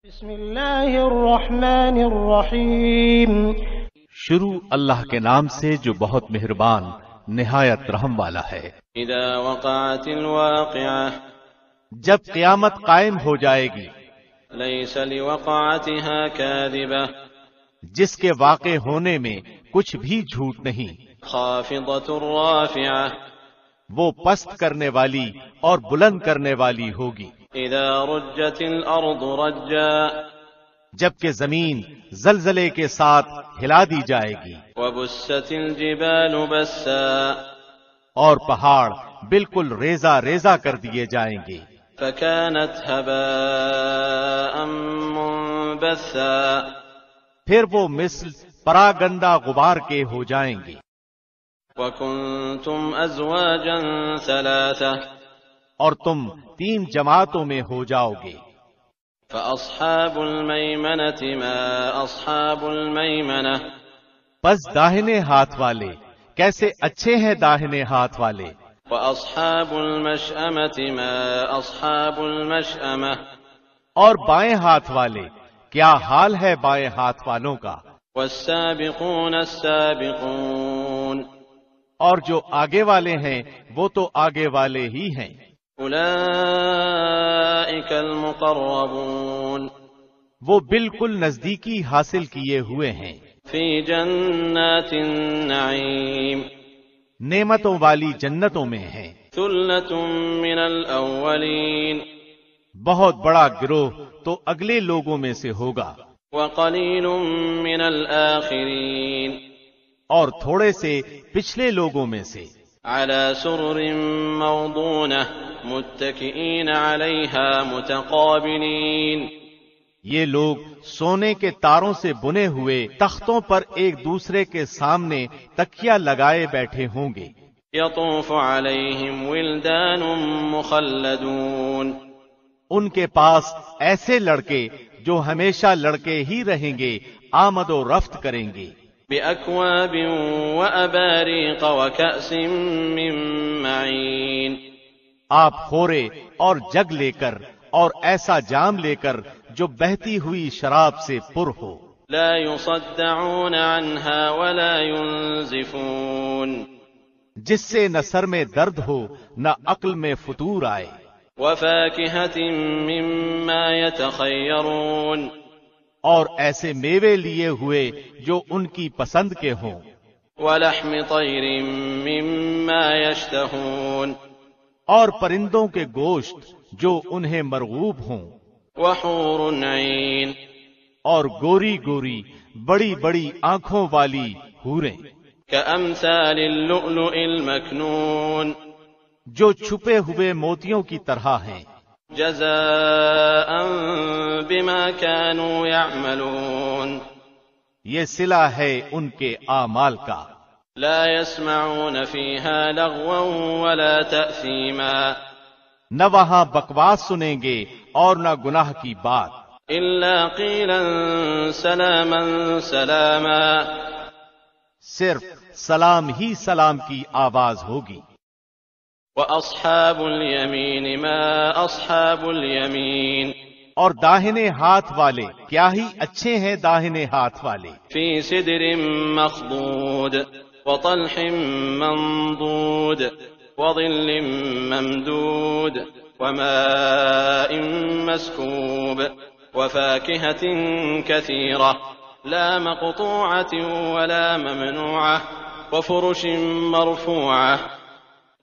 بسم اللہ الرحمن الرحیم۔ شروع اللہ کے نام سے جو بہت مہربان نہایت رحم والا ہے۔ اذا وقعت الواقعة، جب قیامت قائم ہو جائے گی، ليس لوقعتها كاذبة، جس کے واقع ہونے میں کچھ بھی جھوٹ نہیں، خافضة رافعة، وہ پست کرنے والی اور بلند کرنے والی ہوگی۔ اذا رجت الارض رجا، جبکہ زمین زلزلے کے ساتھ ہلا دی جائے گی، وبست الجبال بسا، اور پہاڑ بالکل ریزہ ریزہ کر دیے جائیں گے، فكانت هباء منبثا، پھر وہ مثل پراگندہ غبار کے ہو جائیں گے۔ وكنتم ازواجا ثلاثة، اور تم 3 جماعتوں میں ہو جاؤ گے۔ فأصحاب الميمنة ما أصحاب الميمنة، بس داہنے ہاتھ والے کیسے اچھے ہیں داہنے ہاتھ والے، وأصحاب المشأمة ما أصحاب المشأمة، اور بائیں ہاتھ والے کیا حال ہے بائیں ہاتھ والوں کا، والسابقون السابقون، اور جو آگے والے ہیں وہ تو آگے والے ہی ہیں۔ أولئك المقربون، وہ بالکل نزدیکی حاصل کیے ہوئے ہیں، في جنات النعيم، نعمتوں والی جنتوں میں ہیں۔ ثلة من الأولين، بہت بڑا گروہ تو اگلے لوگوں میں سے ہوگا، وقليل من الآخرين، اور تھوڑے سے پچھلے لوگوں میں سے۔ على سرر موضونة متكئين عليها متقابلين، یہ لوگ سونے کے تاروں سے بنے ہوئے تختوں پر ایک دوسرے کے سامنے تکیہ لگائے بیٹھے ہوں گے۔ يطوف عليهم ولدان مخلدون، ان کے پاس ایسے لڑکے جو ہمیشہ لڑکے ہی رہیں گے آمد و رفت کریں گے۔ بأكواب وأباريق وكأس من معين، آپ خورے اور جگ لے کر اور ایسا جام لے کر جو بہتی ہوئی شراب سے پر ہو، لا يصدعون عنها ولا ينزفون، جس سے نہ سر میں درد ہو نہ عقل میں فتور آئے۔ وفاكهة مما يتخيرون، اور ایسے میوے لیے ہوئے جو ان کی پسند کے ہوں۔ ولحم طير مما يشتهون، اور پرندوں کے گوشت جو انہیں مرغوب ہوں۔ وحور عين، اور گوری گوری بڑی بڑی آنکھوں والی حوریں، كأمثال اللؤلؤ المكنون، جو چھپے ہوئے موتیوں کی طرح ہیں۔ جزاء بما كانوا يعملون، یہ صلہ ہے ان کے اعمال کا۔ لا يسمعون فيها لغوا ولا تأثيما، نہ وہاں بکواس سنیں گے اور نہ گناہ کی بات، إلا قيلا سلاما سلاما، صرف سلام ہی سلام کی آواز ہوگی۔ وأصحاب اليمين ما أصحاب اليمين، اور داہنے ہاتھ والے کیا ہی اچھے ہیں داہنے ہاتھ والے، في سدر مخضود، وطلح منضود، وظل ممدود، وماء مسكوب، وفاكهة كثيرة، لا مقطوعة ولا ممنوعة، وفرش مرفوعة،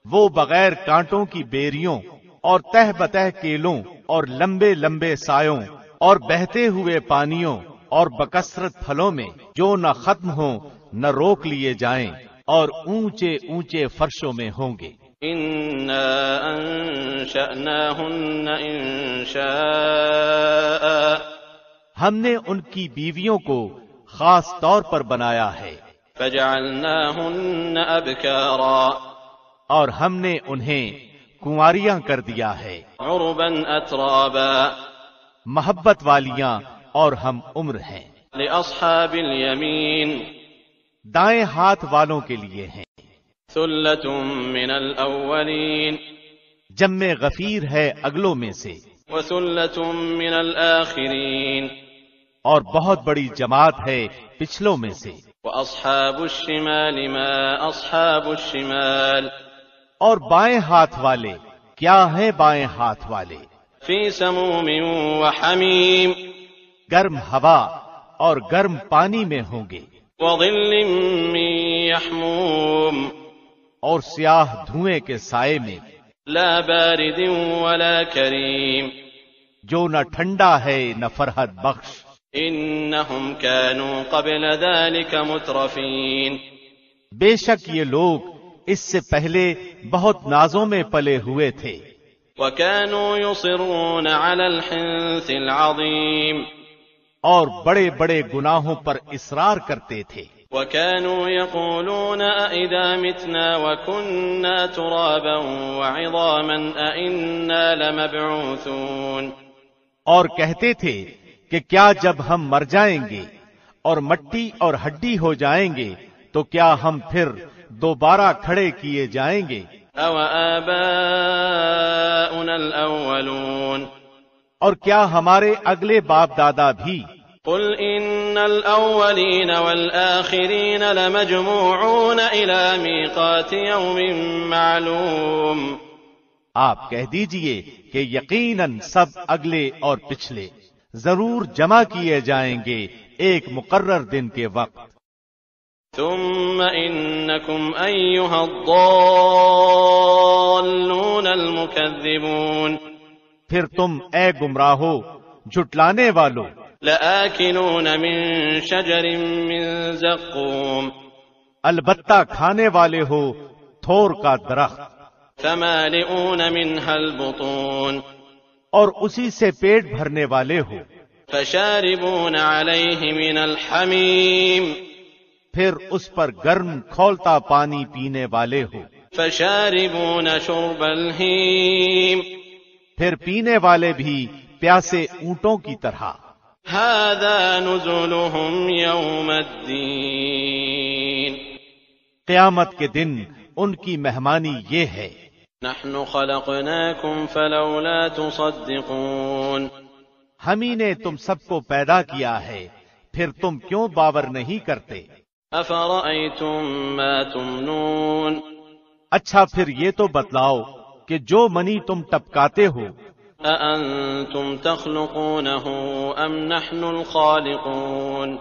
وہ بغیر کانٹوں کی بیریوں اور تہ بتہ کیلوں اور لمبے لمبے سایوں اور بہتے ہوئے پانیوں اور بکثرت پھلوں میں جو نہ ختم ہوں نہ روک لیے جائیں، اور اونچے اونچے فرشوں میں ہوں گے۔ إنا أنشأناهن إنشاء، ہم نے ان کی بیویوں کو خاص طور پر بنایا ہے، فجعلناهن أبكارا، اور ہم نے انہیں کنواریاں کر دیا ہے، عربا أترابا، محبت والیاں اور ہم عمر ہیں۔ لأصحاب اليمين، دائیں ہاتھ والوں کے لیے ہیں۔ ثلة من الأولين، جم غفیر ہے اگلوں میں سے، وثلة من الآخرين. اور بہت بڑی جماعت ہے پچھلوں میں سے. وأصحاب الشمال ما أصحاب الشمال. اور بائیں ہاتھ والے کیا ہیں بائیں ہاتھ والے؟ في سموم وحميم. گرم ہوا اور گرم پانی میں ہوں گے. وظل من يحموم. اور سیاہ دھوئیں کے سائے میں. لا بارد ولا كريم. جو نہ ٹھنڈا ہے نہ فرحت بخش. انہم كانوا قبل ذلك مترفین. بے شک یہ لوگ اس سے پہلے بہت نازوں میں پلے ہوئے تھے. وكانوا يصرون على الحنث العظیم. اور بڑے بڑے گناہوں پر اصرار کرتے تھے. وكانوا يقولون أإذا متنا وكنا ترابا وعظاما أإنا لمبعوثون. اور کہتے تھے کہ کیا جب ہم مر جائیں گے اور مٹی اور ہڈی ہو جائیں گے تو کیا ہم پھر دوبارہ کھڑے کیے جائیں گے؟ أو آباؤنا الأولون. اور کیا ہمارے اگلے باپ دادا بھی؟ قل إن الأولين والآخرين لمجموعون إلى ميقات يوم معلوم. آپ کہہ دیجئے کہ یقیناً سب اگلے اور پچھلے ضرور جمع کیے جائیں گے ایک مقرر دن کے وقت. ثم إنكم أيها الضالون المكذبون. پھر تم اے گمراہو جھٹلانے والو لآكلون من شجر من زقوم. البتہ کھانے والے ہو تھور کا درخت. فمالئون منها البطون. اور اسی سے پیٹ بھرنے والے ہو. فشاربون عليه من الحمیم. پھر اس پر گرم کھولتا پانی پینے والے ہو. فشاربون شرب الہیم. پھر پینے والے بھی پیاسے اونٹوں کی طرح. هذا نزلهم يوم الدین. قیامت کے دن ان کی مہمانی یہ ہے. نحن خلقناكم فلولا تصدقون. ہم ہی نے تم سب کو پیدا کیا ہے پھر تم کیوں باور نہیں کرتے؟ افرأيتم ما تمنون. اچھا پھر یہ تو بتلاؤ کہ جو منی تم ٹپکاتے ہو اانتم تخلقونه ام نحن الخالقون.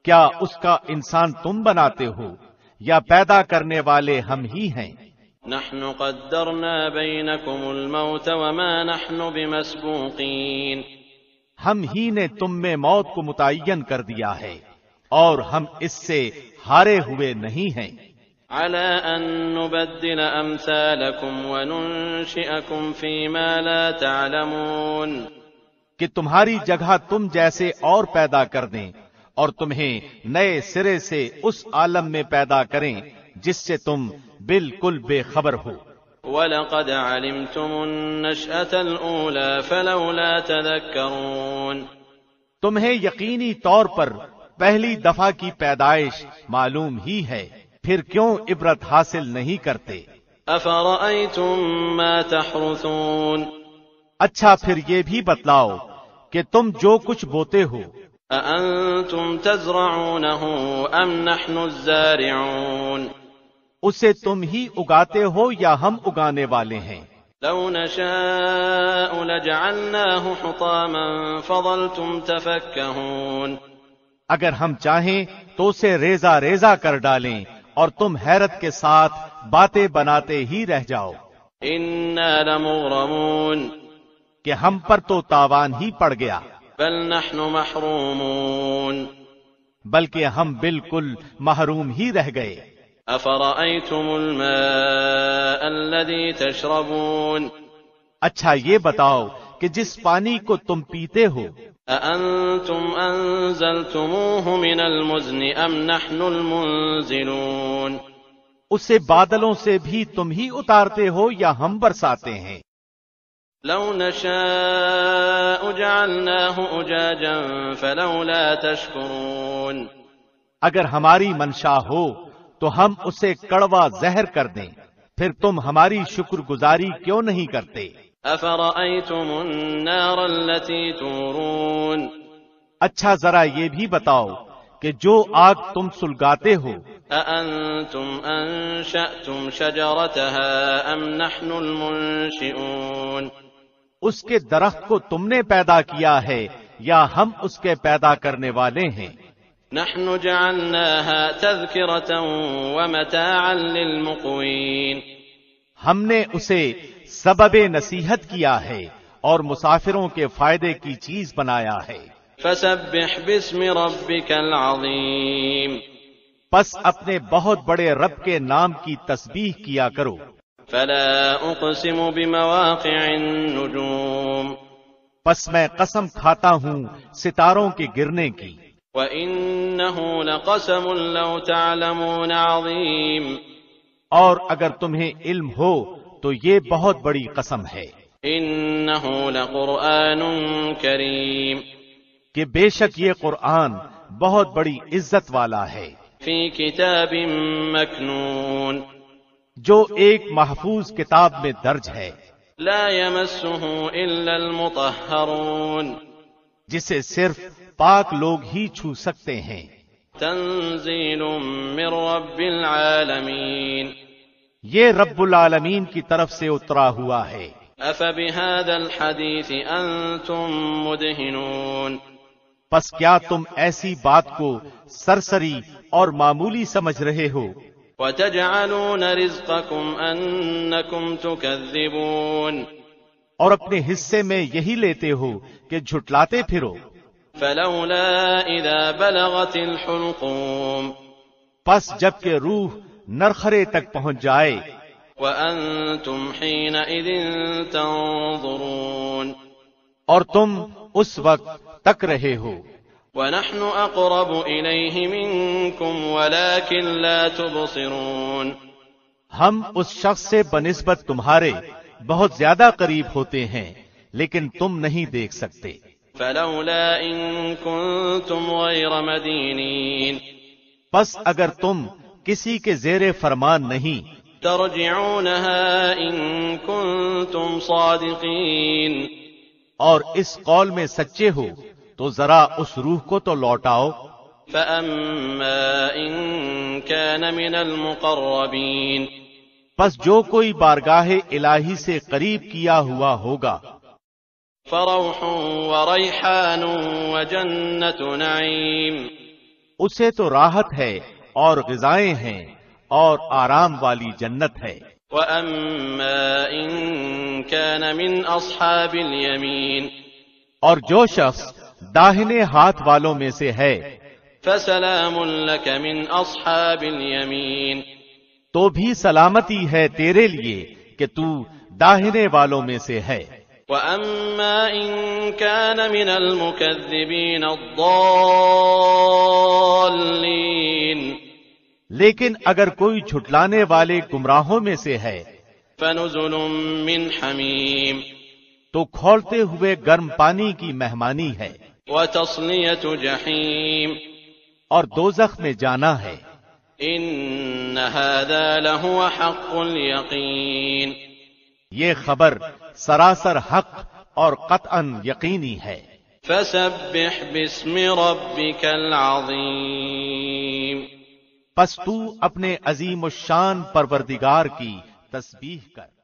کیا اس کا انسان تم بناتے ہو یا پیدا کرنے والے ہم ہی ہیں؟ نحن قدرنا بينكم الموت وما نحن بمسبوقين. ہم ہی نے تم میں موت کو متعین کر دیا ہے اور ہم اس سے ہارے ہوئے نہیں ہیں. على أن نبدل أمثالكم وننشئكم فيما لا تعلمون. کہ تمہاری جگہ تم جیسے اور پیدا کر دیں اور تمہیں نئے سرے سے اس عالم میں پیدا کریں جس سے تم بالکل بے خبر ہو. وَلَقَدْ عَلِمْتُمُ النَّشْأَةَ الْأُولَى فَلَوْلَا تَذَكَّرُونَ. تمہیں یقینی طور پر پہلی دفعہ کی پیدائش معلوم ہی ہے پھر کیوں عبرت حاصل نہیں کرتے؟ أَفَرَأَيْتُم مَّا تَحْرُثُونَ. اچھا پھر یہ بھی بتلاؤ کہ تم جو کچھ بوتے ہو أَأَنتُمْ تَزْرَعُونَهُ أَمْ نَحْنُ الزَّارِعُونَ. اسے تم ہی اگاتے ہو یا ہم اگانے والے ہیں؟ لو نشاء لجعلناه حطاما فظلتم تفكهون. اگر ہم چاہیں تو اسے ریزہ ریزہ کر ڈالیں اور تم حیرت کے ساتھ باتیں بناتے ہی رہ جاؤ. انا لمغرمون. کہ ہم پر تو تاوان ہی پڑ گیا. بل نحن محرومون. بلکہ ہم بالکل محروم ہی رہ گئے. افرأيتم الماء الذي تشربون. اچھا یہ بتاؤ کہ جس پانی کو تم پیتے ہو أأنتم أنزلتموه من المزن أم نحن المنزلون. اسے بادلوں سے بھی تم ہی اتارتے ہو یا ہم برساتے ہیں؟ لو نشاء جعلناه أجاجا فلولا تشكرون. اگر ہماری منشا ہو تو ہم اسے کڑوا زہر کر دیں پھر تم ہماری شکر گزاری کیوں نہیں کرتے؟ أفرأيتم النار التي تورون اچھا ذرا یہ بھی بتاؤ کہ جو آگ تم سلگاتے ہو، أأنتم أنشأتم شجرتها أم نحن المنشئون اس کے درخت کو تم نے پیدا کیا ہے یا ہم اس کے پیدا کرنے والے ہیں؟ نحن جعلناها تذكرة ومتاعا للمقوين ہم نے اسے سبب نصیحت کیا ہے اور مسافروں کے فائدے کی چیز بنایا ہے۔ فسبح باسم ربك العظيم پس اپنے بہت بڑے رب کے نام کی تسبیح کیا کرو۔ فلا اقسم بمواقع النجوم پس میں قسم کھاتا ہوں ستاروں کے گرنے کی۔ وإنه لقسم لو تعلمون عظيم اور اگر تمہیں علم ہو تو یہ بہت بڑی قسم ہے إنه لقرآن كريم کہ بے شک یہ قرآن بہت بڑی عزت والا ہے، في كتاب مكنون جو ایک محفوظ کتاب میں درج ہے، لا يمسه إلا المطهرون جسے صرف پاک لوگ ہی چھو سکتے ہیں۔ تنزيل من رب العالمين یہ رب العالمین کی طرف سے اترا ہوا ہے۔ أفبهذا الحديث أنتم مدهنون پس کیا تم ایسی بات کو سرسری اور معمولی سمجھ رہے ہو؟ وتجعلون رزقكم أنكم تكذبون اور اپنے حصے میں یہی لیتے ہو کہ جھٹلاتے پھرو۔ فلولا إذا بلغت الحلقوم پس جب کہ روح نرخرے تک پہنچ جائے، وأنتم حينئذ تنظرون اور تم اس وقت تک رہے ہو، ونحن أقرب إليه منكم ولكن لا تبصرون ہم اس شخص سے بنسبت تمہارے بہت زیادہ قریب ہوتے ہیں لیکن تم نہیں دیکھ سکتے۔ فلولا إن كنتم غير مدينين پس اگر تم کسی کے زیر فرمان نہیں ترجعونها إن كنتم صادقين اور اس قول میں سچے ہو تو ذرا اس روح کو تو لوٹاؤ۔ فأما إن كان من المقربين پس جو کوئی بارگاہ الہی سے قریب کیا ہوا ہوگا، فروح وريحان وجنة نعيم اسے تو راحت ہے اور غذائیں ہیں اور آرام والی جنت ہے۔ وأما إن كان من أصحاب اليمين اور جو شخص داہنے ہاتھ والوں میں سے ہے فسلام لك من أصحاب اليمين تو بھی سلامتی ہے تیرے لیے کہ تو داہنے والوں میں سے ہے۔ وأما إن كان من المكذبين الضالين لیکن اگر کوئی جھٹلانے والے گمراہوں میں سے ہے فنزل من حميم تو کھولتے ہوئے گرم پانی کی مہمانی ہے، وتصلية جحيم اور دوزخ میں جانا ہے۔ إن هذا لهو حق اليقين یہ خبر سراسر حق اور قطعاً یقینی ہے۔ فسبح باسم ربك العظيم پس تو اپنے عظیم الشان پروردگار کی تسبیح کر۔